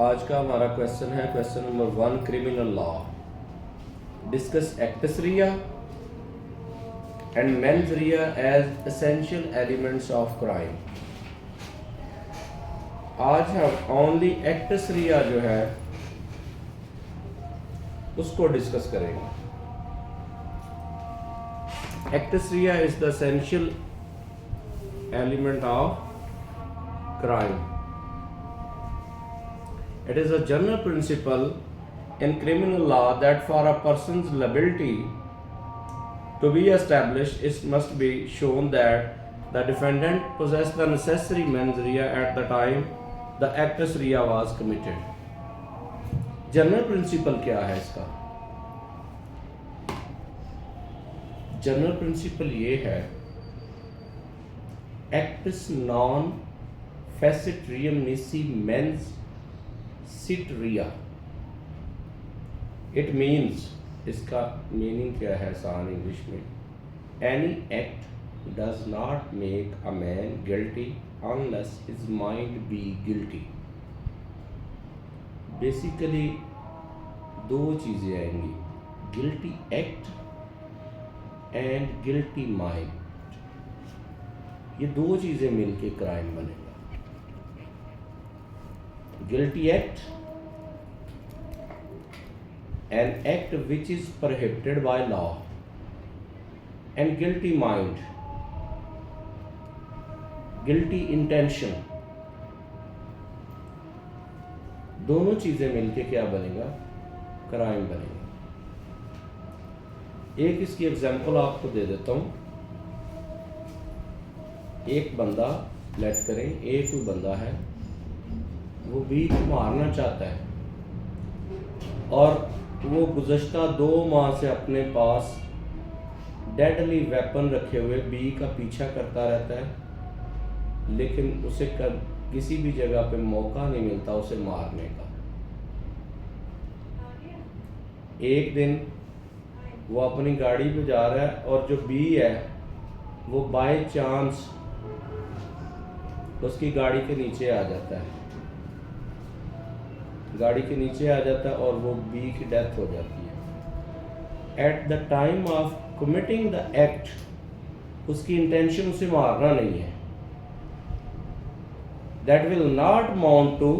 आज का हमारा क्वेश्चन है question number 1, criminal law. Discuss actus reus and mens rea as essential elements of crime. आज हम ओनली एक्टस रिया जो है उसको डिस्कस करेंगे। Actus reus is the essential element of crime. It is a general principle in criminal law that for a person's liability to be established, it must be shown that the defendant possessed the necessary mens rea at the time the actus rea was committed. General principle क्या है इसका? General principle ये है actus non facit reum nisi mens sit rea. It means, इसका meaning क्या है आसान English में? Any act does not make a man guilty unless his mind be guilty. Basically दो चीज़ें आएंगी, guilty act and guilty mind. ये दो चीज़ें मिलके क्राइम बनेगा। Guilty act, an act which is prohibited by law, and guilty mind, guilty intention. दोनों चीजें मिलके क्या बनेगा? क्राइम बनेगा। एक इसकी एग्जांपल आपको दे देता हूं। एक बंदा, लेट करें ए कोई बंदा है, वो बी को मारना चाहता है और वो गुज़श्ता 2 माह से अपने पास डेडली वेपन रखे हुए बी का पीछा करता रहता है, लेकिन उसे किसी भी जगह पे मौका नहीं मिलता उसे मारने का। एक दिन वो अपनी गाड़ी पे जा रहा है और जो बी है वो बाय चांस उसकी गाड़ी के नीचे आ जाता है, गाड़ी के नीचे आ जाता है और वो बी की डेथ हो जाती है। At the time of committing the act उसकी इंटेंशन उसे मारना नहीं है। That will not amount to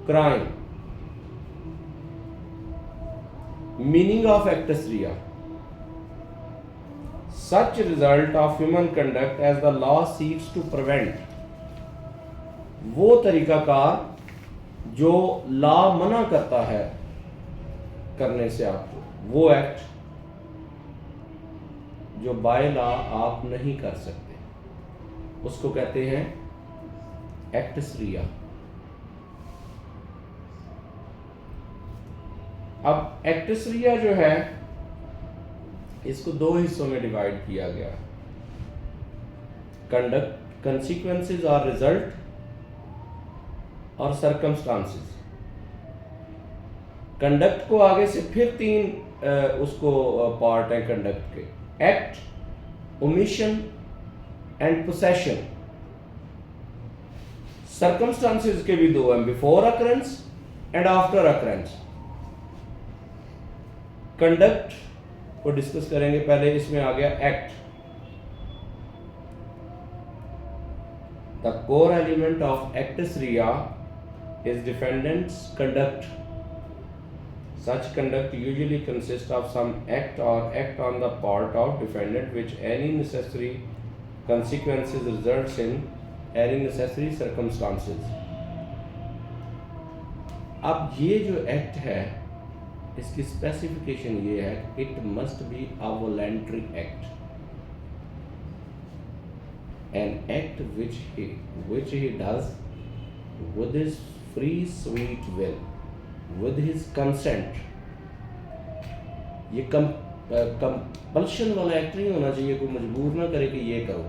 crime. Meaning of actus reus, such result of human conduct as the law seeks to prevent। वो तरीकाकार जो लॉ मना करता है करने से आपको, वो एक्ट जो बाय लॉ आप नहीं कर सकते, उसको कहते हैं एक्टस रिया। अब एक्टस रिया जो है इसको 2 हिस्सों में डिवाइड किया गया। कंडक्ट, कंसिक्वेंसेस और रिजल्ट, और सर्कमस्टांसेस। कंडक्ट को आगे से फिर 3 उसको पार्ट है कंडक्ट के, act, omission and possession. Circumstances के भी 2 हैं, before occurrence and after occurrence. Conduct को डिस्कस करेंगे पहले, इसमें आ गया act. The core element of actus reus is defendant's conduct. Such conduct usually consists of some act or act on the part of defendant which any necessary consequences results in any necessary circumstances. अब ये जो act है इसकी specification ये है, it must be a voluntary act, an act which he does with his free sweet will, with his consent। ये compulsion वाला act नहीं होना चाहिए, कोई मजबूर ना करे कि ये करो,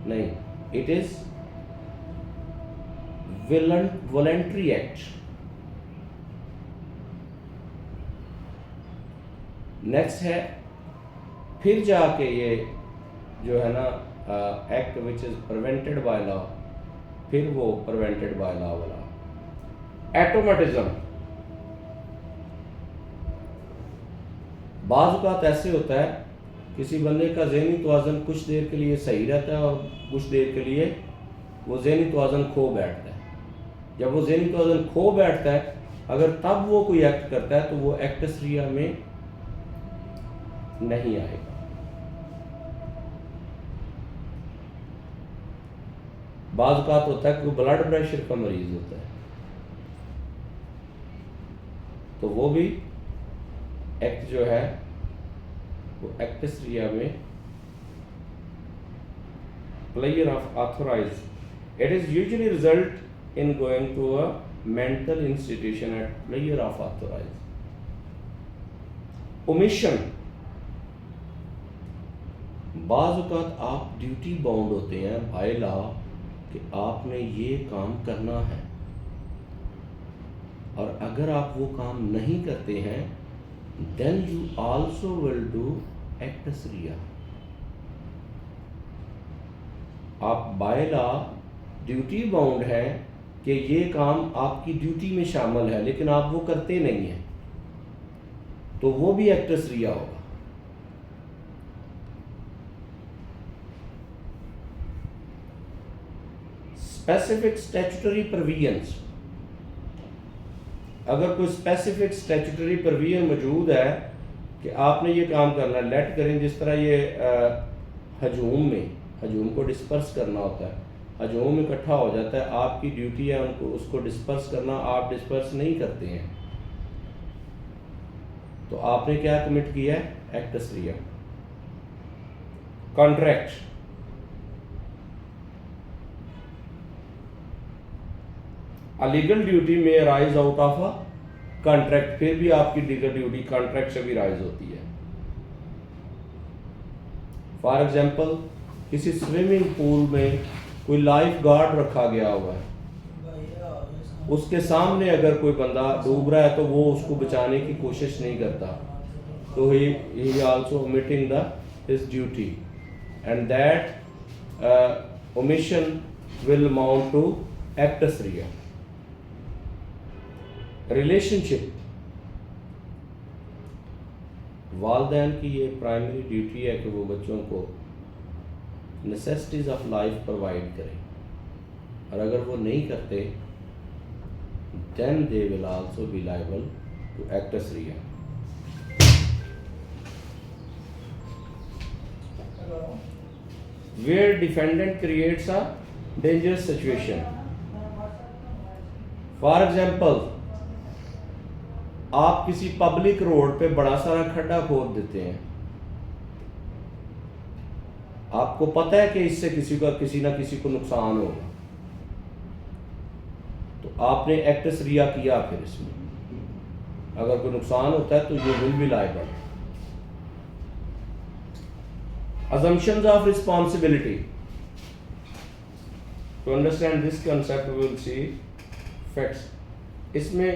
नहीं। It is voluntary act. Next है फिर जाके ये जो है ना act which is prevented by law, फिर वो प्रिवेंटेड बाय लॉ वाला एटोमेटिज्म, बाज़ औक़ात ऐसे होता है किसी बंदे का ज़हनी तवाज़ुन कुछ देर के लिए सही रहता है और कुछ देर के लिए वो ज़हनी तवाज़ुन खो बैठता है। जब वो ज़हनी तवाज़ुन खो बैठता है, अगर तब वो कोई एक्ट करता है तो वो एक्टसरिया में नहीं आएगा। बाज़ औक़ात होता है कि ब्लड प्रेशर का मरीज़ होता है तो वो भी एक्ट जो है वो एक्टसरिया में player of authorize, it is usually result in going to a mental institution at player of authorize. Omission, बाज़ औक़ात आप ड्यूटी बाउंड होते हैं बाय लॉ कि आपने ये काम करना है, और अगर आप वो काम नहीं करते हैं then you also will do actus reus. आप बाय लॉ ड्यूटी बाउंड है कि ये काम आपकी ड्यूटी में शामिल है, लेकिन आप वो करते नहीं हैं तो वो भी एक्टसरिया होगा। स्पेसिफिक स्टैट्यूटरी प्रोविजंस, अगर कोई स्पेसिफिक स्टैट्यूटरी प्रोविजन मौजूद है कि आपने ये काम करना है, लेट करें जिस तरह ये हजूम को डिस्पर्स करना होता है, हजूम इकट्ठा हो जाता है, आपकी ड्यूटी है उनको उसको डिस्पर्स करना, आप डिस्पर्स नहीं करते हैं तो आपने क्या कमिट किया है? एक्टसरिया। कॉन्ट्रैक्ट, अ लीगल ड्यूटी में rise out of a contract, फिर भी आपकी लीगल ड्यूटी कॉन्ट्रैक्ट से भी राइज होती है। फॉर एग्जाम्पल किसी स्विमिंग पूल में कोई लाइफ गार्ड रखा गया हुआ है, उसके सामने अगर कोई बंदा डूब रहा है तो वो उसको बचाने की कोशिश नहीं करता, तो he also omitting the his duty and that omission will amount to actus reus. Relationship, वालिदैन की ये प्राइमरी ड्यूटी है कि वो बच्चों को नेसेसिटीज ऑफ लाइफ प्रोवाइड करें, और अगर वो नहीं करते then they will also be liable to एक्टसरिया। Where defendant creates a dangerous situation, for example आप किसी पब्लिक रोड पे बड़ा सारा खड्डा खोद देते हैं, आपको पता है कि इससे किसी ना किसी को नुकसान होगा, तो आपने एक्टसरिया किया, फिर इसमें अगर कोई नुकसान होता है तो you will be liable. assumptions of responsibility, to understand this concept we will see facts। इसमें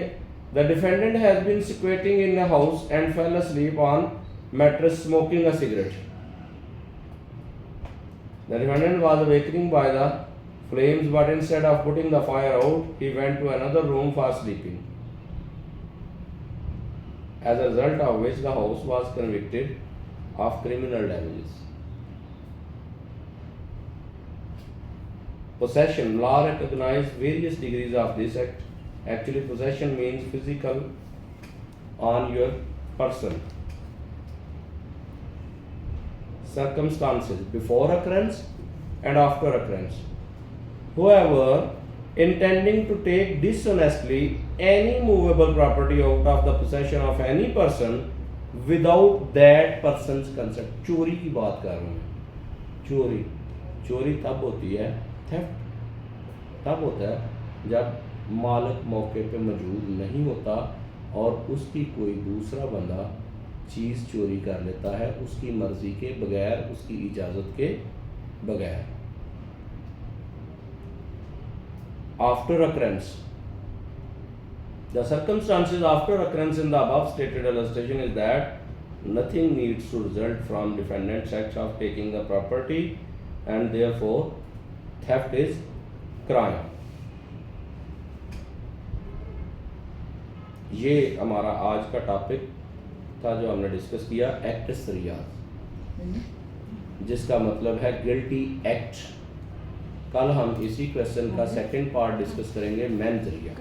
the defendant has been squatting in a house and fell asleep on mattress smoking a cigarette। The defendant was awakening by the flames, but instead of putting the fire out, he went to another room for sleeping, as a result of which the house was convicted of criminal damages। Possession, law recognizes various degrees of this act। Actually, possession means physical on your person। Circumstances, before occurrence and after occurrence। Whoever intending to take dishonestly any movable property out of the possession of any person without that person's consent। चोरी की बात कर रहा हूँ। चोरी तब होती है, थेफ्ट तब होता है जब मालिक मौके पे मौजूद नहीं होता और उसकी कोई दूसरा बंदा चीज़ चोरी कर लेता है उसकी मर्जी के बगैर, उसकी इजाज़त के बगैर। After occurrence, the circumstances after occurrence in the above stated illustration is that nothing needs to result from defendant's acts of taking the property, and therefore theft is crime। ये हमारा आज का टॉपिक था जो हमने डिस्कस किया, act रियाज, जिसका मतलब है गिल्टी एक्ट। कल हम इसी क्वेश्चन का सेकंड पार्ट डिस्कस करेंगे, मेंस रिया।